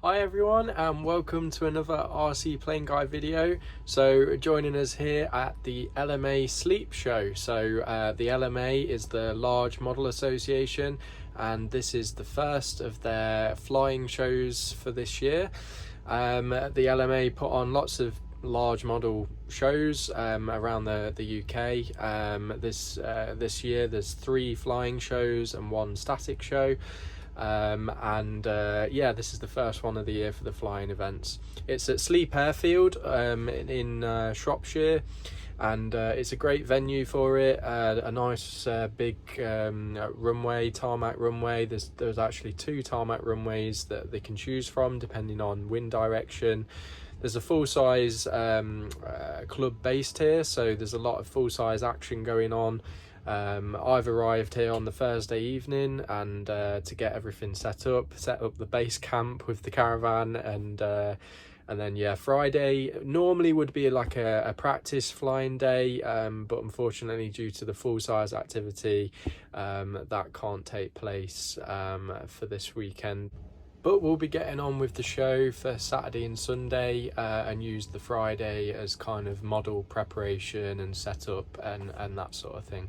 Hi everyone and welcome to another RC Plane Guide video. So joining us here at the LMA Sleap Show. So the LMA is the Large Model Association and this is the first of their flying shows for this year. The LMA put on lots of large model shows around the UK. This year there's 3 flying shows and 1 static show. This is the first one of the year for the flying events. It's at Sleap Airfield in Shropshire, and it's a great venue for it. A nice big runway, tarmac runway. There's actually 2 tarmac runways that they can choose from depending on wind direction. There's a full-size club based here, so there's a lot of full-size action going on. I've arrived here on the Thursday evening and to get everything set up the base camp with the caravan, and then Friday normally would be like a practice flying day, but unfortunately due to the full-size activity that can't take place for this weekend. But we'll be getting on with the show for Saturday and Sunday and use the Friday as kind of model preparation and setup and that sort of thing.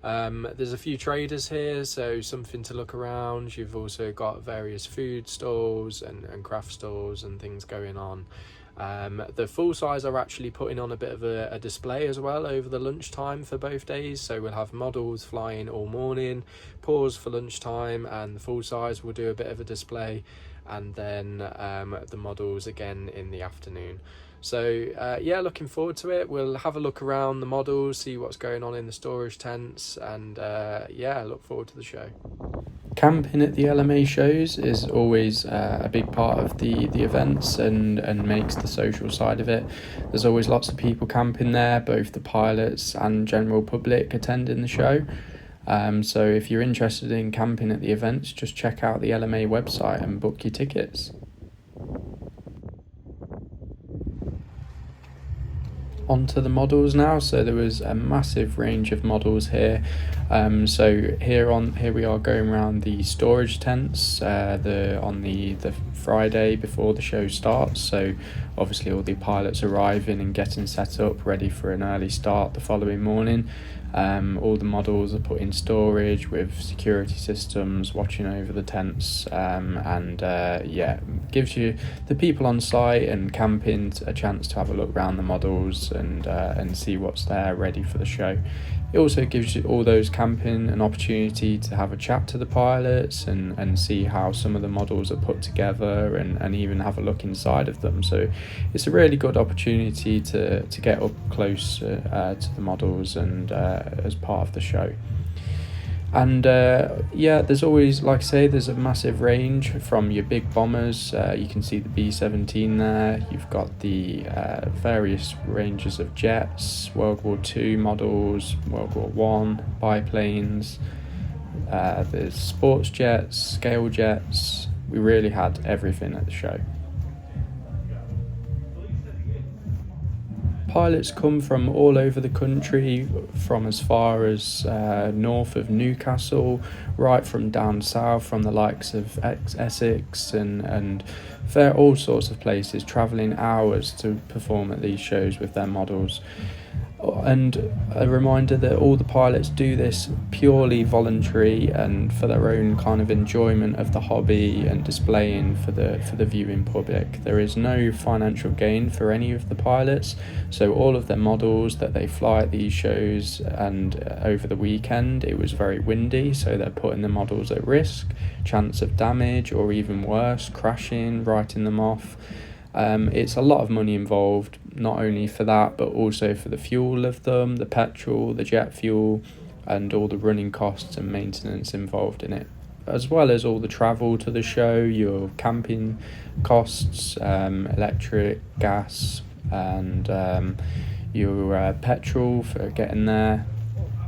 There's a few traders here, so something to look around. You've also got various food stalls and craft stalls and things going on. The full size are actually putting on a bit of a display as well over the lunchtime for both days, so we'll have models flying all morning, pause for lunchtime, and the full size will do a bit of a display, and then the models again in the afternoon. So looking forward to it. We'll have a look around the models, see what's going on in the storage tents, and look forward to the show. Camping at the LMA shows is always a big part of the events and makes the social side of it. There's always lots of people camping there, both the pilots and general public attending the show. So if you're interested in camping at the events, just check out the LMA website and book your tickets. Onto the models now. So there was a massive range of models here. So here we are going around the storage tents on the Friday before the show starts. So obviously all the pilots arriving and getting set up ready for an early start the following morning. All the models are put in storage with security systems watching over the tents, gives you the people on site and camping a chance to have a look around the models and see what's there ready for the show. It also gives you all those camping an opportunity to have a chat to the pilots and see how some of the models are put together and even have a look inside of them. So it's a really good opportunity to get up close to the models and as part of the show. And there's always, like I say, there's a massive range from your big bombers. You can see the B-17 there. You've got the various ranges of jets, World War II models, World War I, biplanes. There's sports jets, scale jets. We really had everything at the show. Pilots come from all over the country, from as far as north of Newcastle, right from down south, from the likes of Essex and all sorts of places, travelling hours to perform at these shows with their models. And a reminder that all the pilots do this purely voluntary and for their own kind of enjoyment of the hobby and displaying for the viewing public. There is no financial gain for any of the pilots, so all of their models that they fly at these shows, and over the weekend it was very windy, so they're putting the models at risk, chance of damage or even worse, crashing, writing them off. It's a lot of money involved, not only for that but also for the fuel of them, the petrol, the jet fuel, and all the running costs and maintenance involved in it, as well as all the travel to the show, your camping costs, electric, gas, and your petrol for getting there.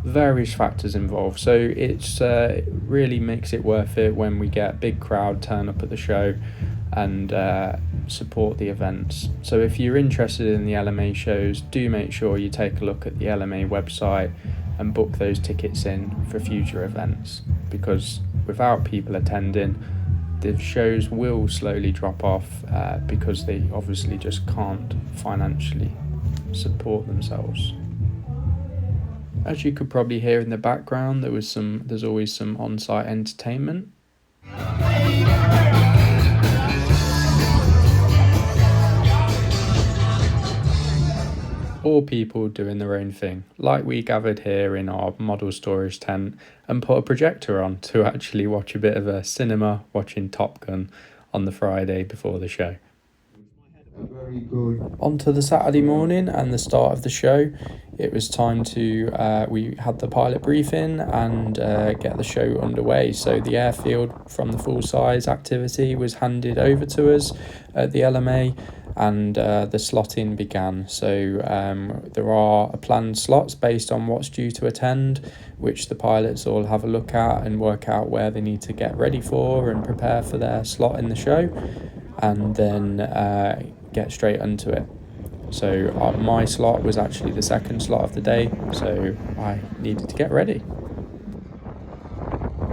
Various factors involved, so it's really makes it worth it when we get a big crowd turn up at the show and support the events. So if you're interested in the LMA shows, do make sure you take a look at the LMA website and book those tickets in for future events, because without people attending, the shows will slowly drop off because they obviously just can't financially support themselves. As you could probably hear in the background, there's always some on-site entertainment. Or people doing their own thing, like we gathered here in our model storage tent and put a projector on to actually watch a bit of a cinema watching Top Gun on the Friday before the show. Very good. On to the Saturday morning and the start of the show. It was time to, we had the pilot briefing and get the show underway. So the airfield from the full-size activity was handed over to us at the LMA, and the slotting began. So there are planned slots based on what's due to attend, which the pilots all have a look at and work out where they need to get ready for and prepare for their slot in the show, and then get straight into it. So my slot was actually the second slot of the day, so I needed to get ready.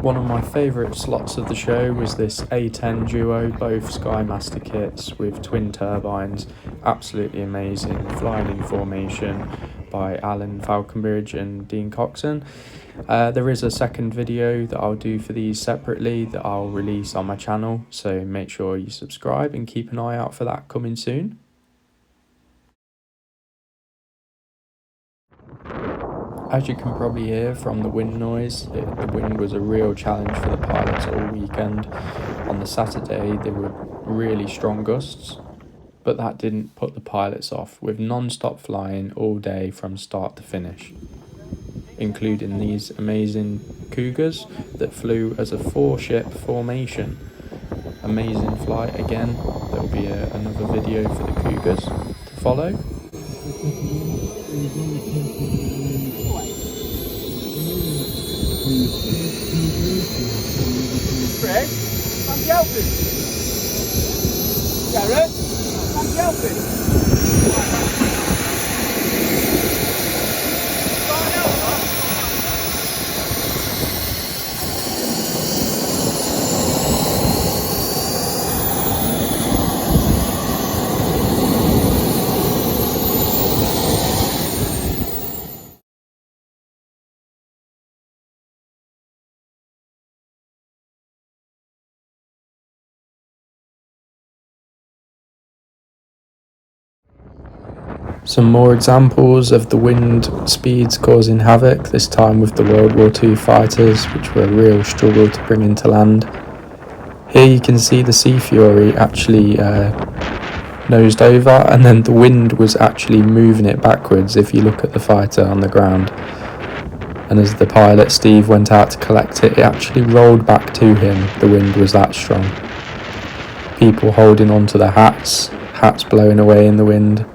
One of my favourite slots of the show was this A10 Duo, both Skymaster kits with twin turbines. Absolutely amazing, flying in formation by Alan Falconbridge and Dean Coxon. There is a second video that I'll do for these separately that I'll release on my channel, so make sure you subscribe and keep an eye out for that coming soon. As you can probably hear from the wind noise, the wind was a real challenge for the pilots all weekend. On the Saturday there were really strong gusts, but that didn't put the pilots off, with non-stop flying all day from start to finish, including these amazing Cougars that flew as a 4-ship formation. Amazing flight again. There will be another video for the Cougars to follow. Greg, I'm helping. Garrett, I'm helping. Some more examples of the wind speeds causing havoc, this time with the World War II fighters, which were a real struggle to bring into land. Here you can see the Sea Fury actually nosed over, and then the wind was actually moving it backwards if you look at the fighter on the ground. And as the pilot Steve went out to collect it, it actually rolled back to him. The wind was that strong. People holding onto the hats blowing away in the wind.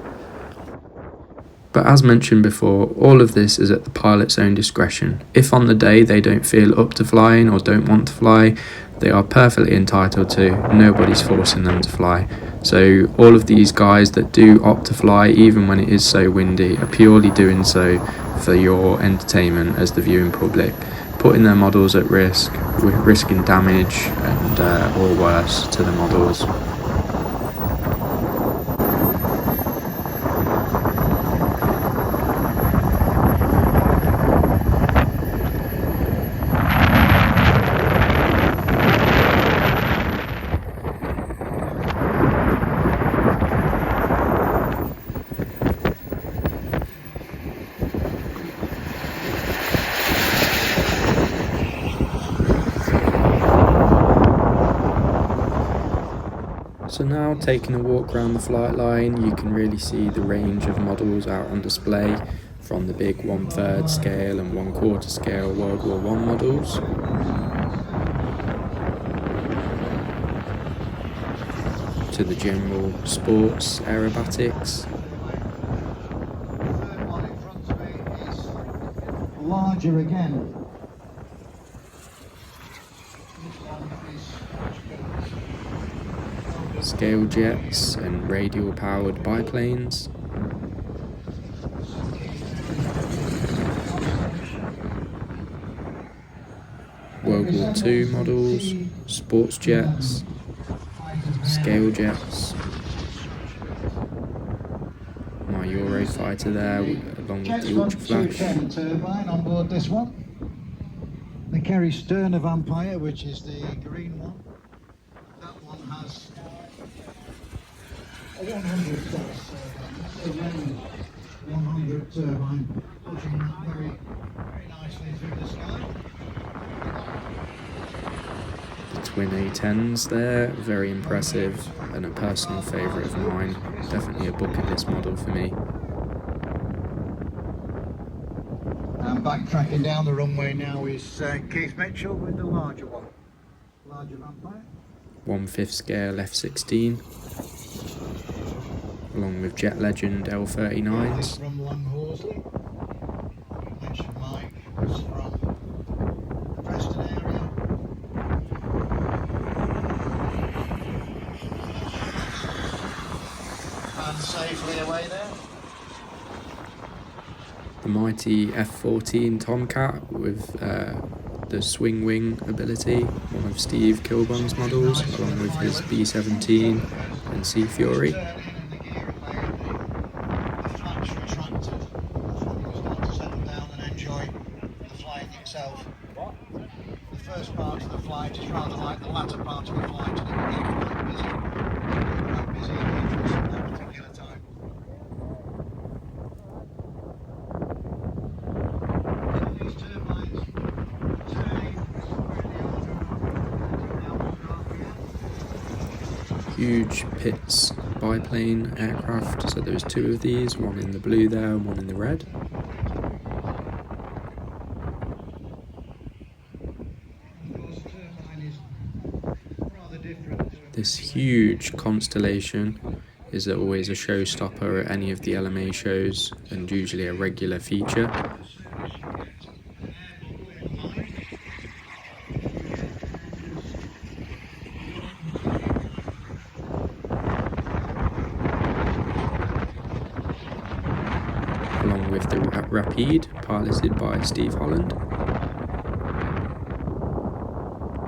But as mentioned before, all of this is at the pilot's own discretion. If on the day they don't feel up to flying or don't want to fly, they are perfectly entitled to. Nobody's forcing them to fly. So all of these guys that do opt to fly, even when it is so windy, are purely doing so for your entertainment as the viewing public, putting their models at risk, risking damage and or worse to the models. So now, taking a walk around the flight line, you can really see the range of models out on display, from the big 1/3 scale and 1/4 scale World War I models, to the general sports aerobatics, larger again. scale jets and radial powered biplanes, World World War II models, sports jets, scale jets, my Eurofighter there along with the Ultra Flash. Turbine on board this one. The Kerry Sterner Vampire, which is the green one. That one has a 100 turbine, 100 turbine, pushing that very nicely through the sky. The twin A10s there, very impressive and a personal favourite of mine. Definitely a bucket list model for me. And backtracking down the runway now is Keith Mitchell with the larger one. Larger Vampire. 1/5 scale F-16, along with Jet Legend L-39s. From Long Horsley. I mentioned Mike was from the Preston area. And safely away there. The mighty F-14 Tomcat with the swing wing ability, one of Steve Kilburn's models, along with his B-17 and Sea Fury. The first part of the flight is rather like the latter part of the flight, and it can get quite busy. Quite busy and dangerous at that particular time. So these turbines turning Huge Pitts biplane aircraft, so there's two of these, one in the blue there and one in the red. This huge constellation is always a showstopper at any of the LMA shows and usually a regular feature. Along with the Rapide, piloted by Steve Holland.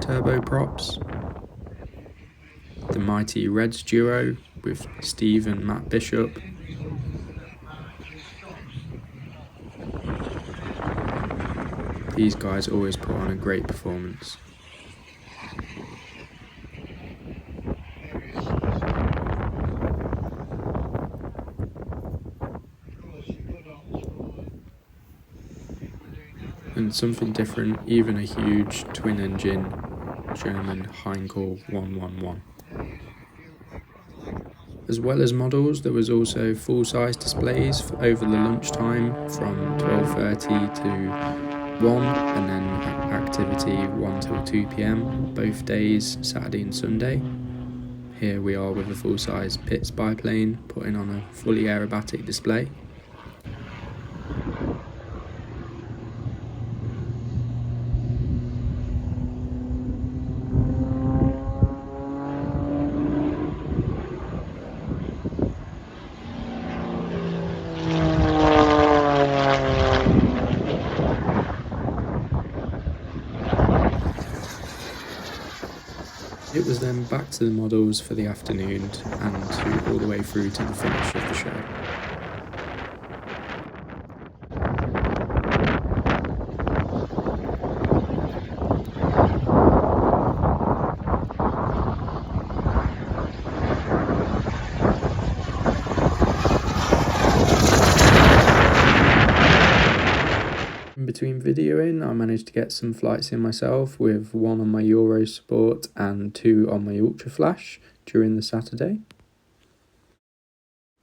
Turboprops. The mighty Reds duo with Steve and Matt Bishop. These guys always put on a great performance. And something different, even a huge twin engine German Heinkel 111. As well as models, there was also full-size displays over the lunchtime from 12:30 to 1, and then activity 1 till 2 p.m, both days, Saturday and Sunday. Here we are with a full-size Pitts biplane putting on a fully aerobatic display. It was then back to the models for the afternoon and all the way through to the finish of the show. Between videoing, I managed to get some flights in myself, with 1 on my Euro Sport and 2 on my Ultra Flash during the Saturday.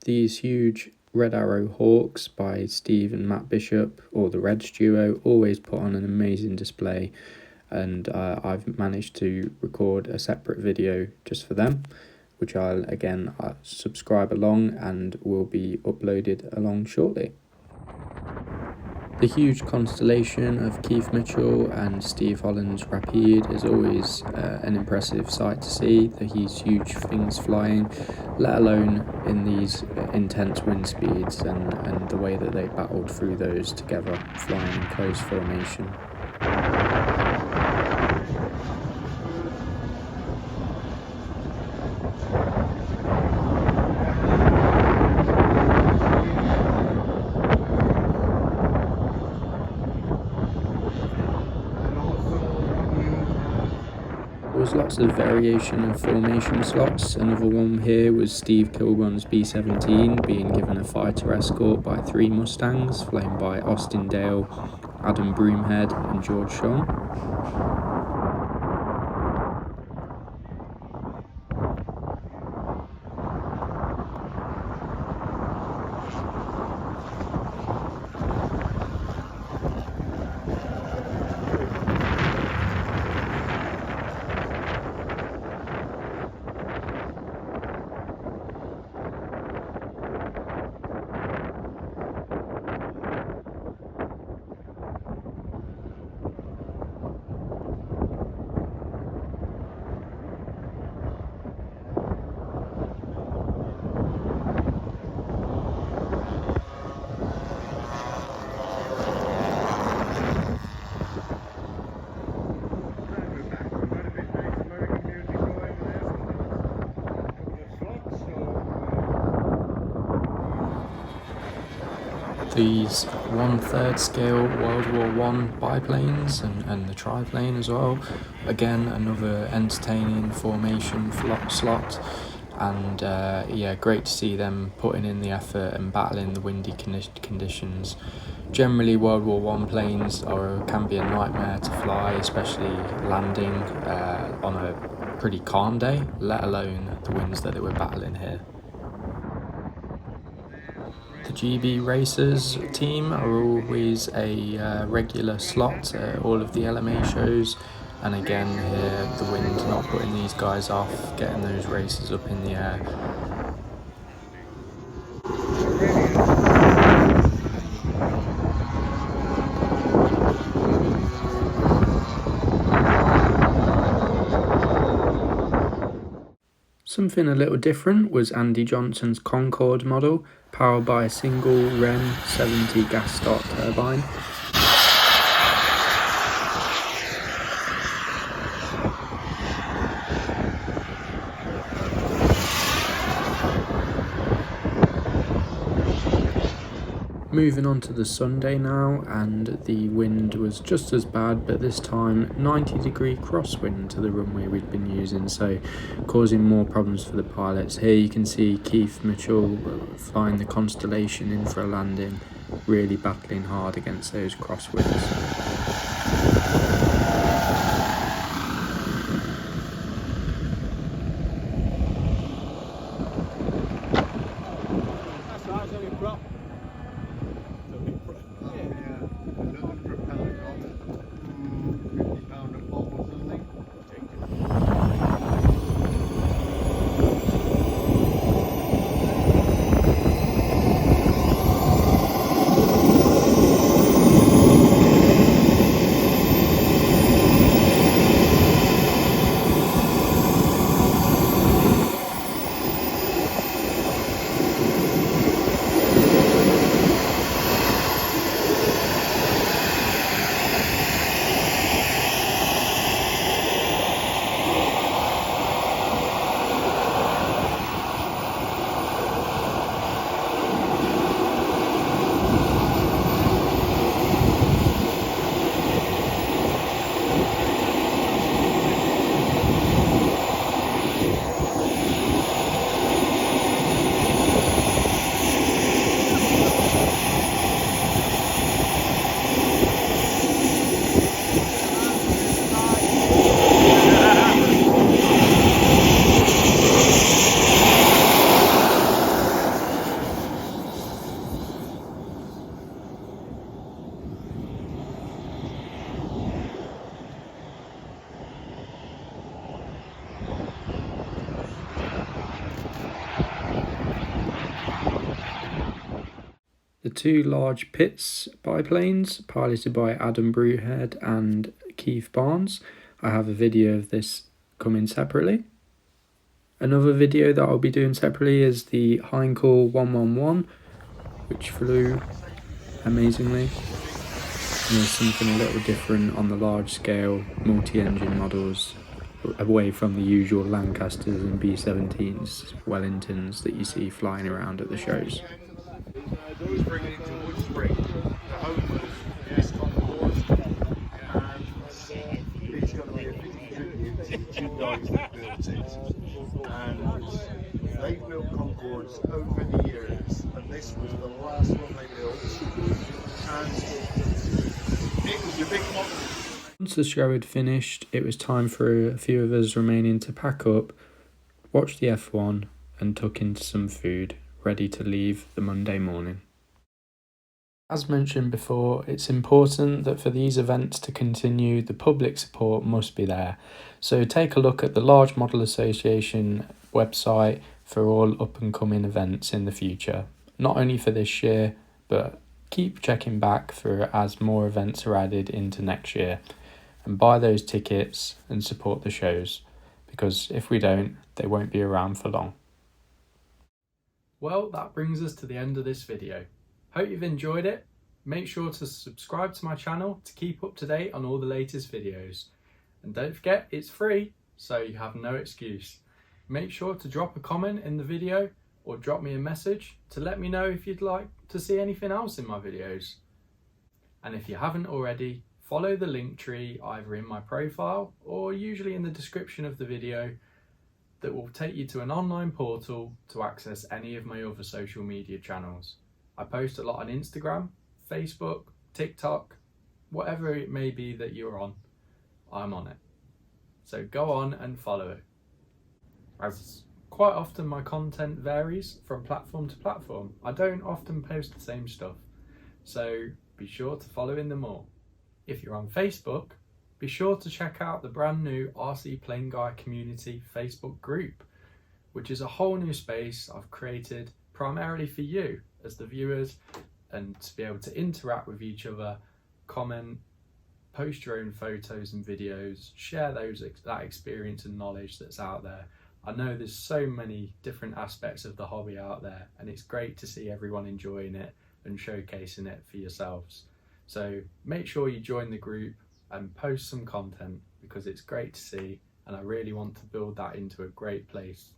These huge Red Arrow Hawks by Steve and Matt Bishop, or the Reds duo, always put on an amazing display, and I've managed to record a separate video just for them, which I'll again subscribe along and will be uploaded along shortly. The huge constellation of Keith Mitchell and Steve Holland's Rapide is always an impressive sight to see. These huge things flying, let alone in these intense wind speeds and the way that they battled through those together, flying in close formation. lots of variation of formation slots. Another one here was Steve Kilburn's B-17 being given a fighter escort by 3 Mustangs flown by Austin Dale, Adam Broomhead and George Shaw. These 1/3 scale World War I biplanes and the triplane as well. Again, another entertaining formation slot, and yeah, great to see them putting in the effort and battling the windy conditions. Generally, World War I planes can be a nightmare to fly, especially landing on a pretty calm day, let alone the winds that they were battling here. The GB Racers team are always a regular slot at all of the LMA shows, and again here the wind not putting these guys off, getting those racers up in the air. Something a little different was Andy Johnson's Concorde model, powered by a single REM 70 gas start turbine. Moving on to the Sunday now, and the wind was just as bad, but this time 90-degree crosswind to the runway we'd been using, so causing more problems for the pilots. Here you can see Keith Mitchell flying the Constellation in for a landing, really battling hard against those crosswinds. The 2 large Pitts biplanes, piloted by Adam Broomhead and Keith Barnes. I have a video of this coming separately. Another video that I'll be doing separately is the Heinkel 111, which flew amazingly. And there's something a little different on the large scale multi-engine models, away from the usual Lancasters and B-17s, Wellingtons that you see flying around at the shows. Those bringing it to Wood Spring, the home was this Concorde, and it's going to be a fitting tribute to two guys that built it, and they built Concords over the years, and this was the last one they built, and it was your big model. Once the show had finished, it was time for a few of us remaining to pack up, watch the F1 and tuck into some food, ready to leave the Monday morning. As mentioned before, it's important that for these events to continue, the public support must be there. So take a look at the Large Model Association website for all up and coming events in the future. Not only for this year, but keep checking back for as more events are added into next year. And buy those tickets and support the shows, because if we don't, they won't be around for long. Well, that brings us to the end of this video. Hope you've enjoyed it. Make sure to subscribe to my channel to keep up to date on all the latest videos. And don't forget, it's free, so you have no excuse. Make sure to drop a comment in the video or drop me a message to let me know if you'd like to see anything else in my videos. And if you haven't already, follow the link tree either in my profile or usually in the description of the video that will take you to an online portal to access any of my other social media channels. I post a lot on Instagram, Facebook, TikTok, whatever it may be that you're on, I'm on it. So go on and follow it. As quite often my content varies from platform to platform. I don't often post the same stuff, so be sure to follow in them all. If you're on Facebook, be sure to check out the brand new RC Plane Guy Community Facebook group, which is a whole new space I've created primarily for you as the viewers, and to be able to interact with each other, comment, post your own photos and videos, share that experience and knowledge that's out there. I know there's so many different aspects of the hobby out there, and it's great to see everyone enjoying it and showcasing it for yourselves. So make sure you join the group and post some content, because it's great to see, and I really want to build that into a great place.